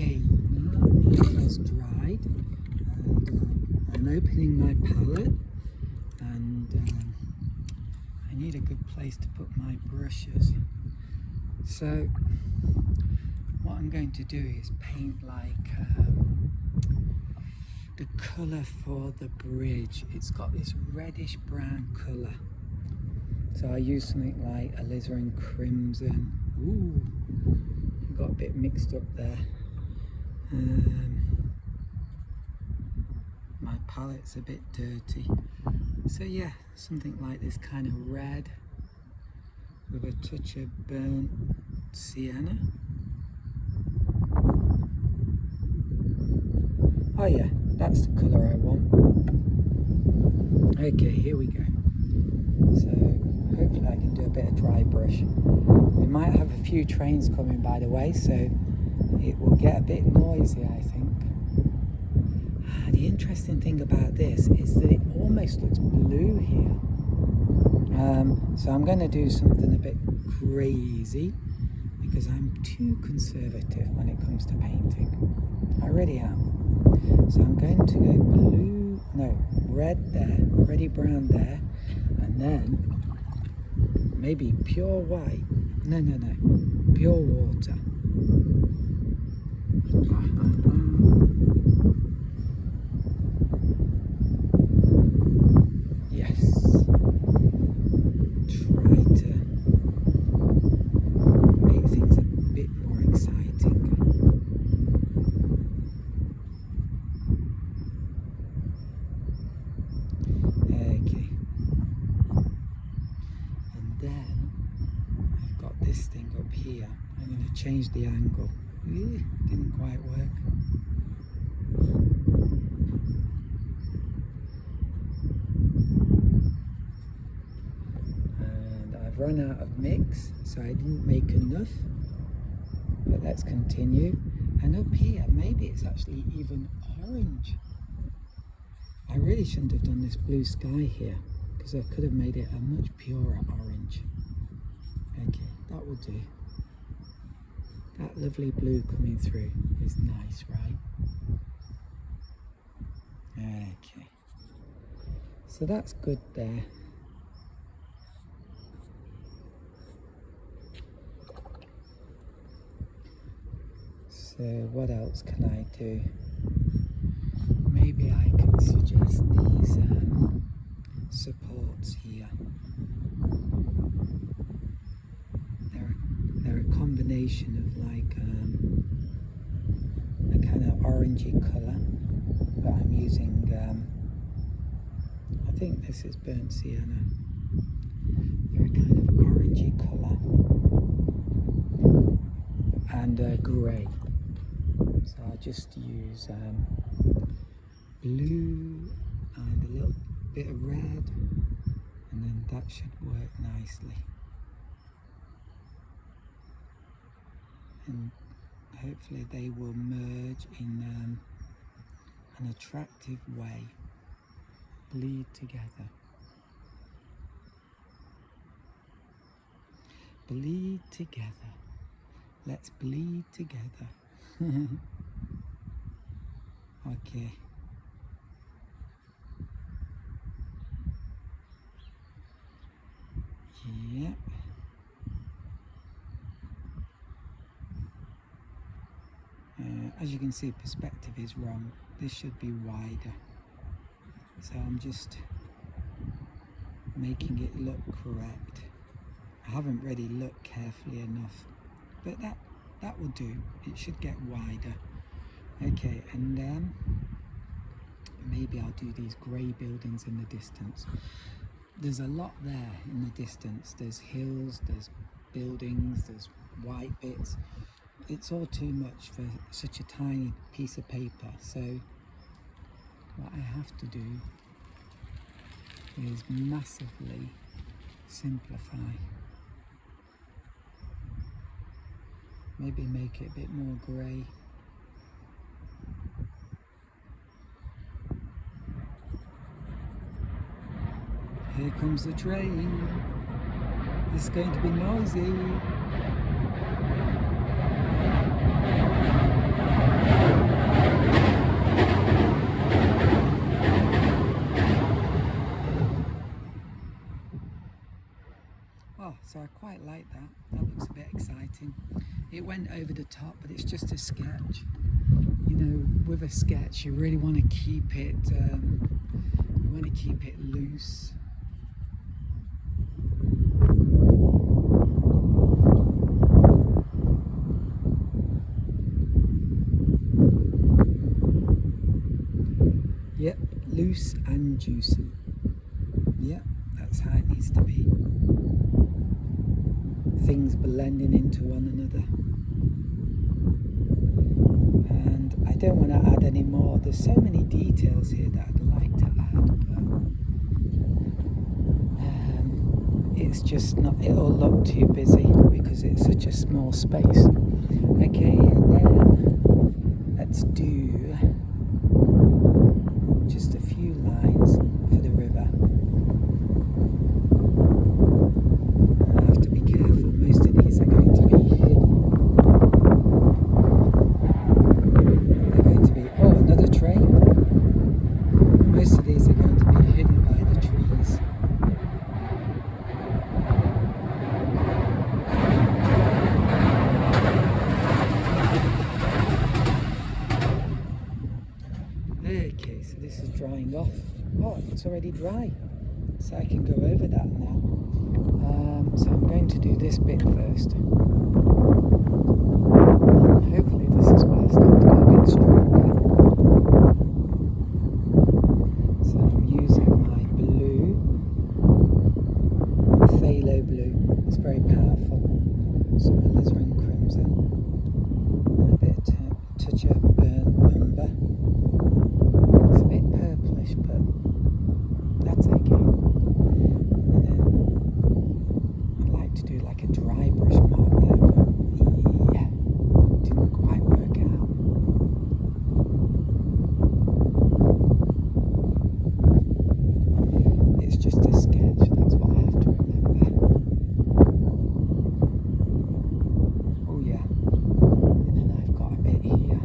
Okay, now it has dried, and I'm opening my palette, and I need a good place to put my brushes. So what I'm going to do is paint like the colour for the bridge. It's got this reddish brown colour, so I use something like alizarin crimson. Ooh, got a bit mixed up there. My palette's a bit dirty, so yeah, something like this kind of red with a touch of burnt sienna. Oh yeah, that's the colour I want. Okay, here we go. So hopefully I can do a bit of dry brush. We might have a few trains coming by the way, so it will get a bit noisy, I think. The interesting thing about this is that it almost looks blue here. So I'm going to do something a bit crazy because I'm too conservative when it comes to painting. I really am. So I'm going to go red there, reddy brown there, and then maybe pure white. No, pure water. Yes. Try to make things a bit more exciting. Okay. And then I've got this thing up here. I'm going to change the angle. Didn't quite work. And I've run out of mix, so I didn't make enough. But let's continue. And up here, maybe it's actually even orange. I really shouldn't have done this blue sky here, because I could have made it a much purer orange. Okay, that will do. That lovely blue coming through is nice, right? Okay. So that's good there. So what else can I do? Maybe I can suggest these supports here. They're a combination of like a kind of orangey colour, but I'm using I think this is burnt sienna. They're a kind of orangey colour and grey. So I'll just use blue and a little bit of red, and then that should work nicely. And hopefully they will merge in an attractive way, bleed together. Bleed together. Let's bleed together. Okay. Yep. As you can see, perspective is wrong. This should be wider. So I'm just making it look correct. I haven't really looked carefully enough, but that will do. It should get wider. Okay, and maybe I'll do these grey buildings in the distance. There's a lot there in the distance. There's hills, there's buildings, there's white bits. It's all too much for such a tiny piece of paper. So what I have to do is massively simplify. Maybe make it a bit more grey. Here comes the train. It's going to be noisy. quite like that. That looks a bit exciting. It went over the top, but it's just a sketch. You know, with a sketch, you really want to keep it. You want to keep it loose. Yep, loose and juicy. Yep, that's how it needs to be. Things blending into one another. And I don't want to add any more. There's so many details here that I'd like to add, but it's just not, it'll look too busy because it's such a small space. Okay, and then let's do just a few lines for the river. I have to be careful, most of these are going to be hidden. They're going to be, oh, another train. Most of these are going to be hidden by the trees. Okay, so this is drying off. Oh, it's already dry, so I can go over that now. So I'm going to do this bit first. Hopefully this is where I start to get a bit stronger. So I'm using my blue, phthalo blue. It's very powerful. Some alizarin crimson, and a bit of touch of burnt umber. It's a bit purplish, but that's okay. And then I'd like to do like a dry brush mark there, but yeah, didn't quite work out. It's just a sketch, that's what I have to remember. Oh yeah, and then I've got a bit here.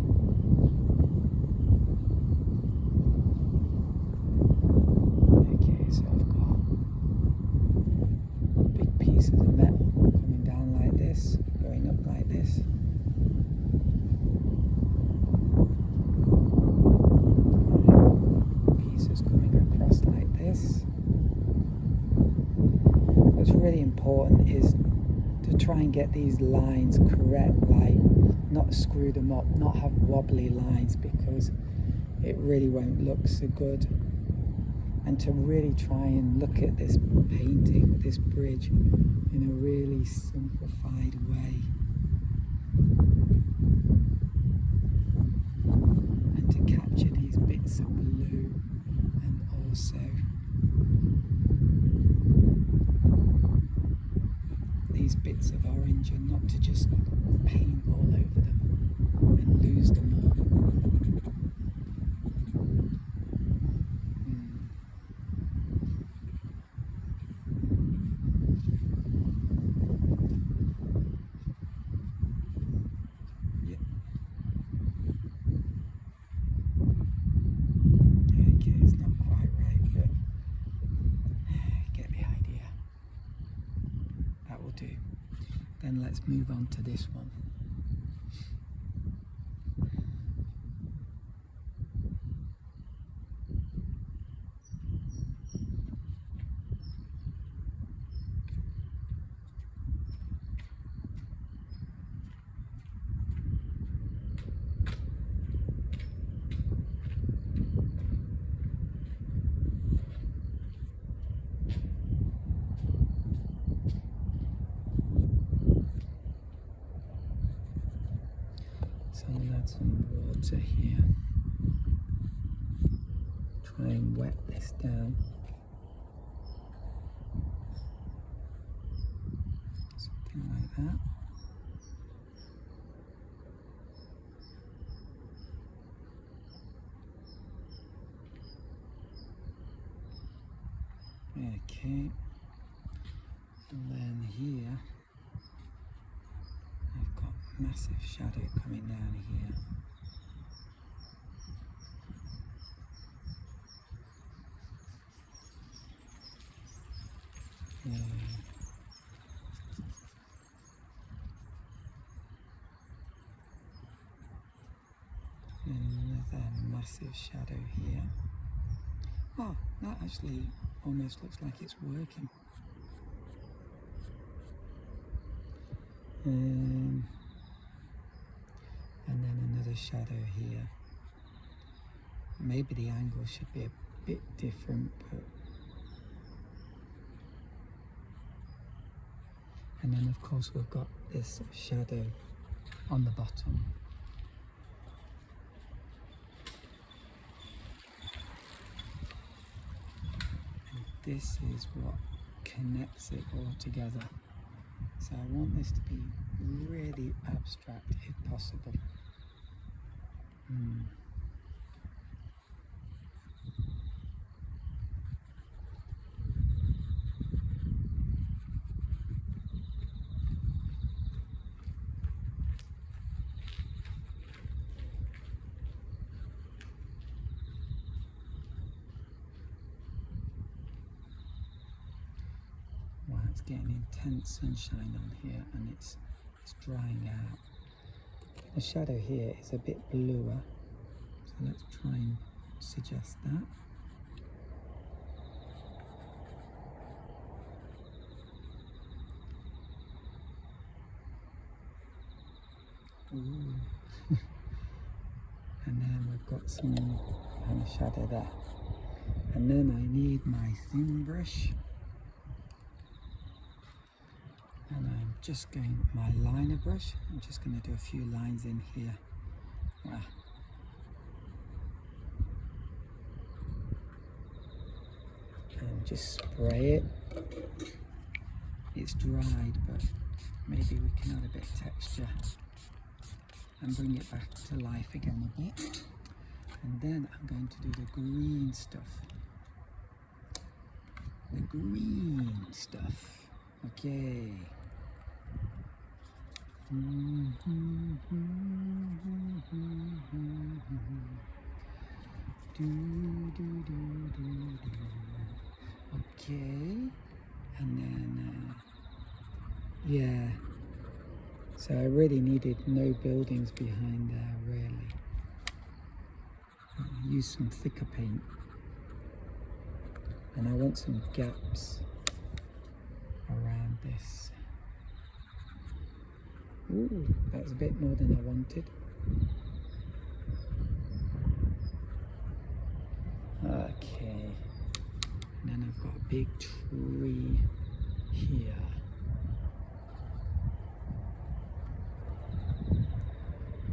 Okay, so I've got big pieces of metal coming down like this, going up like this. Pieces coming across like this. What's really important is to try and get these lines correct, like not screw them up, not have wobbly lines, because it really won't look so good. And to really try and look at this painting, this bridge, in a really simplified way. And to capture these bits of blue and also these bits of orange, and not to just paint all over them and lose them all. Then let's move on to this one. So I'm going to add some water here. Try and wet this down. Something like that. Okay. And then here I've got massive shadow coming down here. Another massive shadow here. Oh, that actually almost looks like it's working. And then another shadow here. Maybe the angle should be a bit different, but... And then of course we've got this shadow on the bottom. And this is what connects it all together. So I want this to be really abstract if possible. Wow, it's getting intense sunshine on here and it's drying out. The shadow here is a bit bluer, so let's try and suggest that. Ooh. And then we've got some kind of shadow there. And then I need my thin brush. And I'm just going, my liner brush, I'm just going to do a few lines in here. Wow. And just spray it. It's dried, but maybe we can add a bit of texture and bring it back to life again a bit. And then I'm going to do the green stuff. The green stuff. Okay. Okay. And then, yeah. So I really needed no buildings behind there, really. I'll use some thicker paint. And I want some gaps around this. Ooh, that's a bit more than I wanted. Okay. And then I've got a big tree here.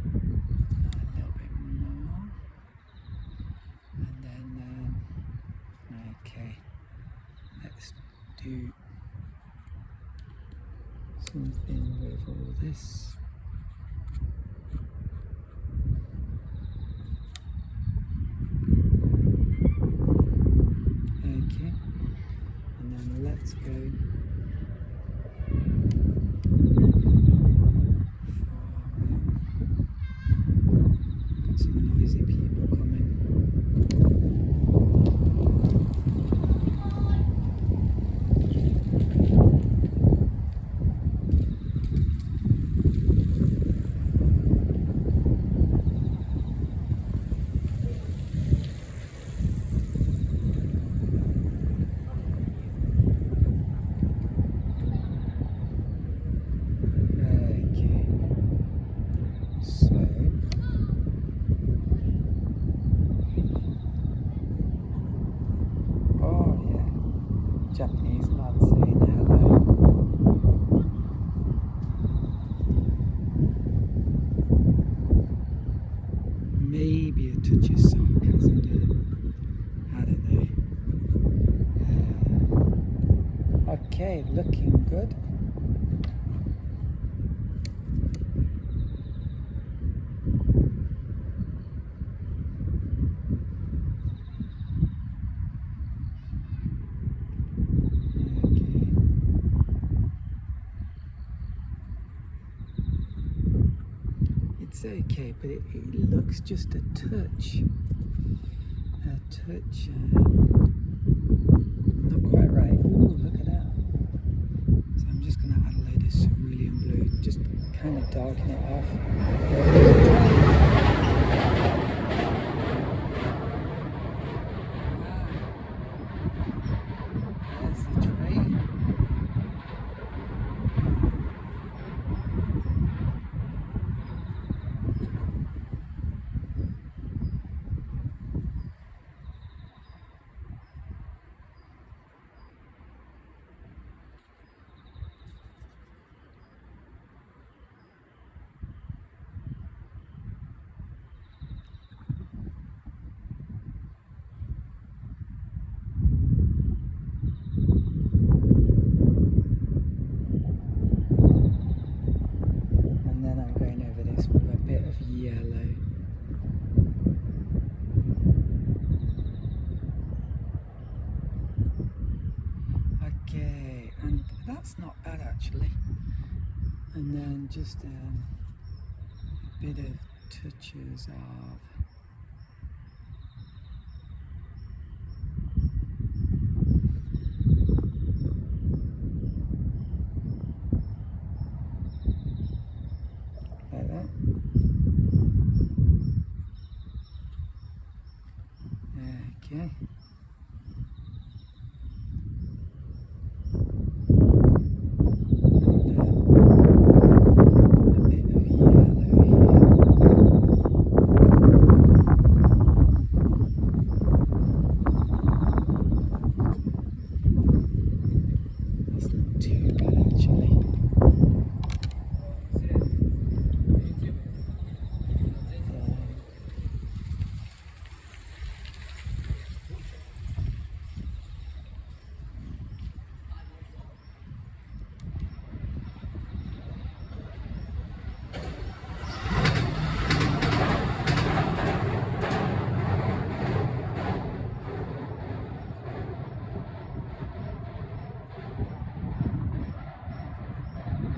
A little bit more. And then, okay. Let's do something with all this. Okay, and then let's go for got some noisy people coming. Japanese lad saying hello. Maybe a touch of sarcasm there. I don't know. Okay, looking good. It's okay, but it looks just a touch, not quite right. Ooh, look at that. So I'm just going to add a load of cerulean blue, just kind of darken it off. That's not bad actually. And then just a bit of touches of like that. Okay.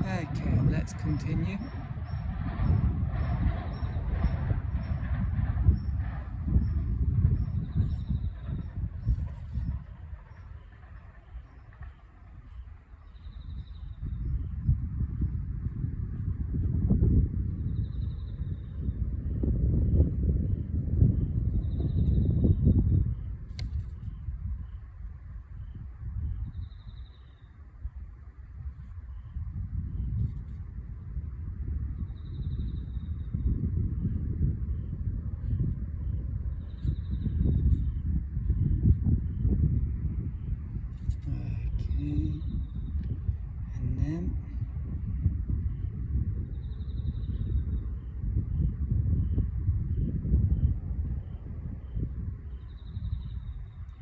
Okay, let's continue.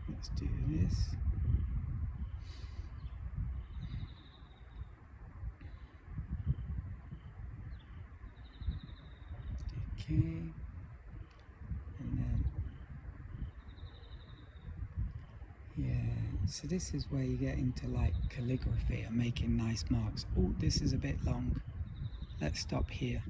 Let's do this. Okay. And then, yeah, so this is where you get into like calligraphy and making nice marks. Oh, this is a bit long. Let's stop here.